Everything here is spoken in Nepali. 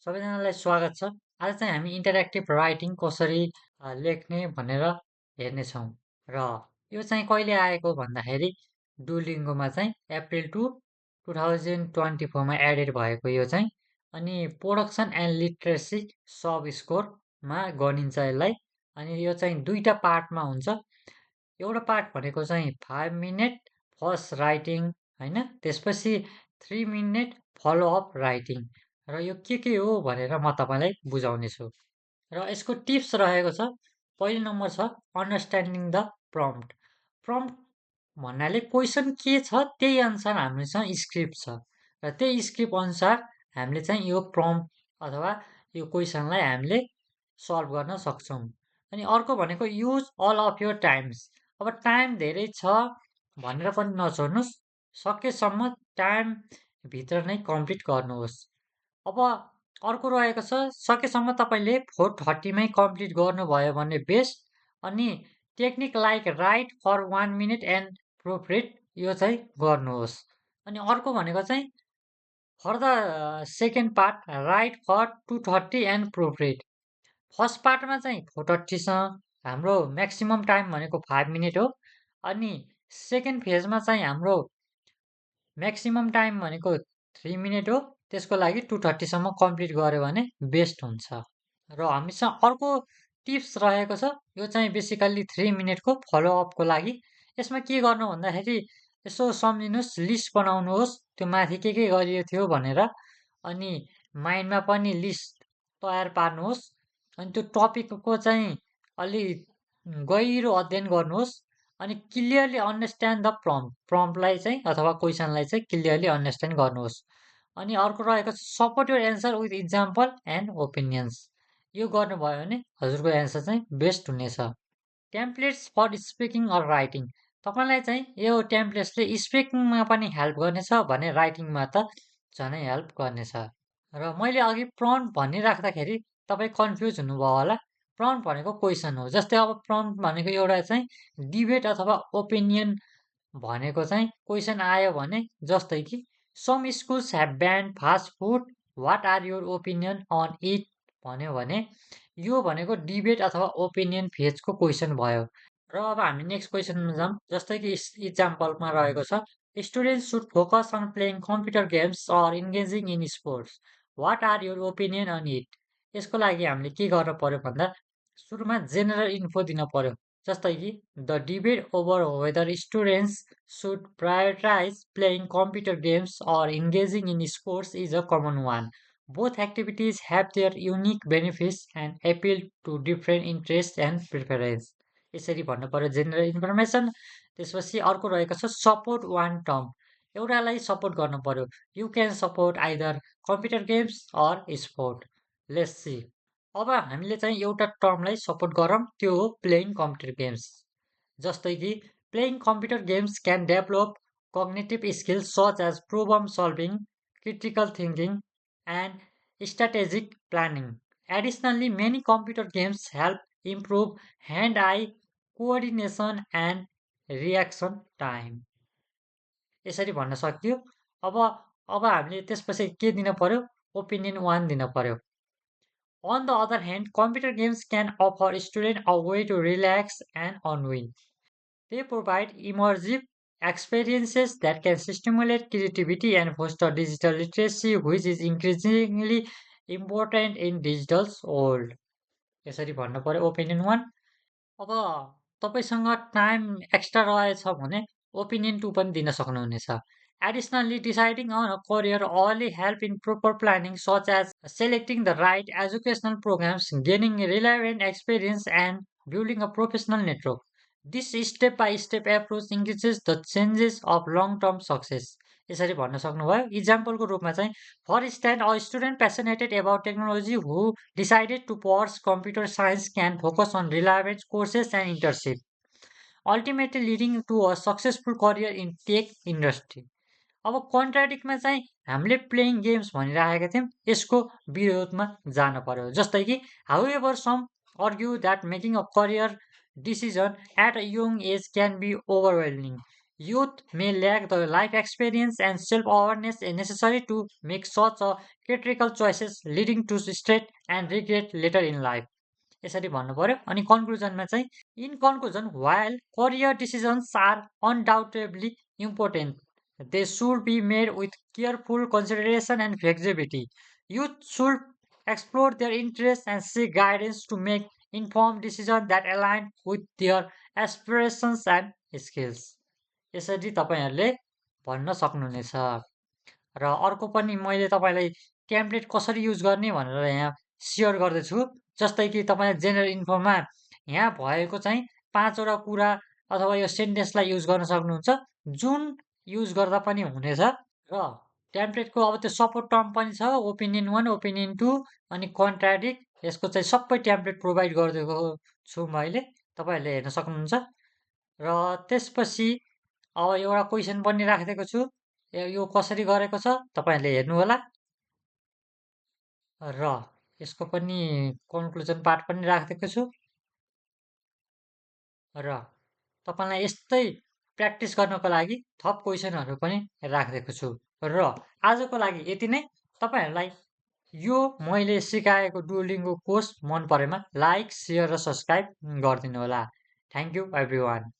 सबैजनालाई स्वागत छ। आज चाहिँ हामी इन्टरेक्टिभ राइटिङ कसरी लेख्ने भनेर हेर्नेछौँ। र यो चाहिँ कहिले आएको भन्दाखेरि डुलिङ्गोमा चाहिँ अप्रिल 2024 मा एडेड भएको यो चाहिँ। अनि प्रोडक्सन एन्ड लिटरेसी सब स्कोरमा गनिन्छ यसलाई। अनि यो चाहिँ दुईटा पार्टमा हुन्छ। एउटा पार्ट भनेको चाहिँ 5 मिनट फर्स्ट राइटिङ होइन, त्यसपछि 3 मिनट फलोअप राइटिङ। र यो के हो भनेर म तपाईँलाई बुझाउने छु। र यसको टिप्स रहेको छ। पहिलो नम्बर छ अन्डरस्ट्यान्डिङ द प्रम्प्ट। प्रम्प्ट भन्नाले क्वेसन के छ त्यही अनुसार हामीसँग स्क्रिप्ट छ र त्यही स्क्रिप्ट अनुसार हामीले चाहिँ यो प्रम्प्ट अथवा यो क्वेसनलाई हामीले सल्भ गर्न सक्छौँ। अनि अर्को भनेको use all of your times. अब टाइम धेरै छ भनेर पनि नछोड्नुहोस्, सकेसम्म टाइमभित्र नै कम्प्लिट गर्नुहोस्। अब अर्को रहेको छ सकेसम्म तपाईँले 4:30 कम्प्लिट गर्नुभयो भने बेस्ट। अनि technique like write for 1 minute and proofread यो चाहिँ गर्नुहोस्। अनि अर्को भनेको चाहिँ for the second part write for 2:30 and proofread. First पार्टमा चाहिँ 4:30सँग हाम्रो म्याक्सिमम टाइम भनेको 5 मिनट हो। अनि सेकेन्ड फेजमा चाहिँ हाम्रो म्याक्सिमम टाइम भनेको 3 मिनट हो। त्यसको लागि 2:30सम्म कम्प्लिट गऱ्यो भने बेस्ट हुन्छ। र हामीसँग अर्को टिप्स रहेको छ, यो चाहिँ बेसिकल्ली 3 मिनटको फलोअपको लागि। यसमा के गर्नु भन्दाखेरि यसो सम्झिनुहोस्, लिस्ट बनाउनुहोस् त्यो माथि के गरियो थियो भनेर। अनि माइन्डमा पनि लिस्ट तयार पार्नुहोस्। अनि त्यो टपिकको चाहिँ अलि गहिरो अध्ययन गर्नुहोस्। अनि क्लियरली अन्डरस्ट्यान्ड द प्रम्प्टलाई चाहिँ अथवा क्वेसनलाई चाहिँ क्लियरली अन्डरस्ट्यान्ड गर्नुहोस्। अनि अर्को रहेको छ support your answer with example and opinions. यो गर्नुभयो भने हजुरको एन्सर चाहिँ बेस्ट हुनेछ। Templates for speaking or writing. तपाईँलाई चाहिँ यो टेम्प्लेट्सले स्पिकिङमा पनि हेल्प गर्नेछ भने राइटिङमा त झनै हेल्प गर्नेछ। र मैले अघि प्रम्प्ट भनिराख्दाखेरि तपाईँ कन्फ्युज हुनुभयो होला। प्रम्प्ट भनेको क्वेसन हो। जस्तै अब प्रम्प्ट भनेको एउटा चाहिँ डिबेट अथवा ओपिनियन भनेको चाहिँ क्वेसन आयो भने, जस्तै कि some schools have banned fast food, what are your opinion on it भन्यो भने यो भनेको डिबेट अथवा ओपिनियन फेजको क्वेसन भयो। र अब हामी नेक्स्ट क्वेसनमा जाऊँ। जस्तै कि इक्जाम्पलमा रहेको छ students should focus on playing computer games or engaging in sports, what are your opinion on it. यसको लागि हामीले के गर्नु पर्यो भन्दा सुरुमा जेनरल इन्फो दिन पर्यो। जस्तै कि the debate over whether students should prioritise playing computer games or engaging in sports is a common one. Both activities have their unique benefits and appeal to different interest and preference. यसरी भन्नु पर्यो जेनरल इन्फर्मेसन। त्यसपछि अर्को रहेको छ सपोर्ट वान टर्म। एउटालाई सपोर्ट गर्नु पर्यो। You can support either computer games or sport. Let's see. अब हामीले चाहिँ एउटा टर्मलाई सपोर्ट गरौँ, त्यो हो प्लेइङ कम्प्युटर गेम्स। जस्तै कि playing computer games can develop cognitive skills such as problem solving, critical thinking and strategic planning. Additionally many computer games help improve hand eye coordination and reaction time. यसरी भन्न सकियो। अब अब हामीले त्यसपछि के दिन पर्यो, ओपिनियन वान दिन पर्यो। On the other hand, computer games can offer students a way to relax and unwind. They provide immersive experiences that can stimulate creativity and foster digital literacy, which is increasingly important in digital world. यसरी भन्नु पर्यो ओपिनियन वान। अब तपाईँसँग टाइम एक्स्ट्रा रहेछ भने ओपिनियन टू पनि दिन सक्नुहुनेछ। Additionally, deciding on a career only help in proper planning, such as selecting the right educational programs, gaining relevant experience, and building a professional network. This step-by-step approach increases the chances of long-term success. यसरी भन्न सक्नुभयो। इक्जाम्पलको रूपमा चाहिँ for instance a student passionate about technology who decided to pursue computer science can focus on relevant courses and internship, ultimately leading to a successful career in tech industry. अब कन्ट्राडिक्टमा चाहिँ हामीले प्लेइङ गेम्स भनिराखेका थियौँ, यसको विरोधमा जान पर्यो। जस्तै कि however some argue that making a career decision at a young age can be overwhelming. Youth may lack the life experience and self-awareness necessary to make such a critical choices leading to stress and regret later in life. यसरी भन्नु पर्यो अनि कन्क्लुजनमा चाहिँ in conclusion while career decisions are undoubtedly important, they should be made with careful consideration and flexibility. Youth should explore their interests and seek guidance to make informed decisions that align with their aspirations and skills. यसरी तपाईँहरूले भन्न सक्नुहुनेछ। र अर्को पनि मैले तपाईँलाई टेम्प्लेट कसरी युज गर्ने भनेर यहाँ सेयर गर्दैछु। जस्तै कि तपाईँले जेनरल इन्फोमा यहाँ भएको चाहिँ 5वटा कुरा अथवा यो सेन्टेन्सलाई युज गर्न सक्नुहुन्छ, जुन युज गर्दा पनि हुनेछ। र टेम्प्लेटको अब त्यो सपोर्ट टर्म पनि छ, ओपिनियन 1, ओपिनियन 2 अनि कन्ट्राडिक्ट। यसको चाहिँ सबै टेम्प्लेट प्रोभाइड गरिदिएको छु मैले, तपाईँहरूले हेर्न सक्नुहुन्छ। र त्यसपछि अब एउटा क्वेसन पनि राखिदिएको छु, यो कसरी गरेको छ तपाईँहरूले हेर्नु होला। र यसको पनि कन्क्लुजन पार्ट पनि राखिदिएको छु। र तपाईँलाई यस्तै प्र्याक्टिस गर्नको लागि थप क्वेसनहरू पनि राखिदिएको छु। र आजको लागि यति नै। तपाईँहरूलाई यो मैले सिकाएको डुओलिङ्गो कोर्स मन परेमा लाइक, सेयर र सब्सक्राइब गरिदिनु होला। Thank you every one.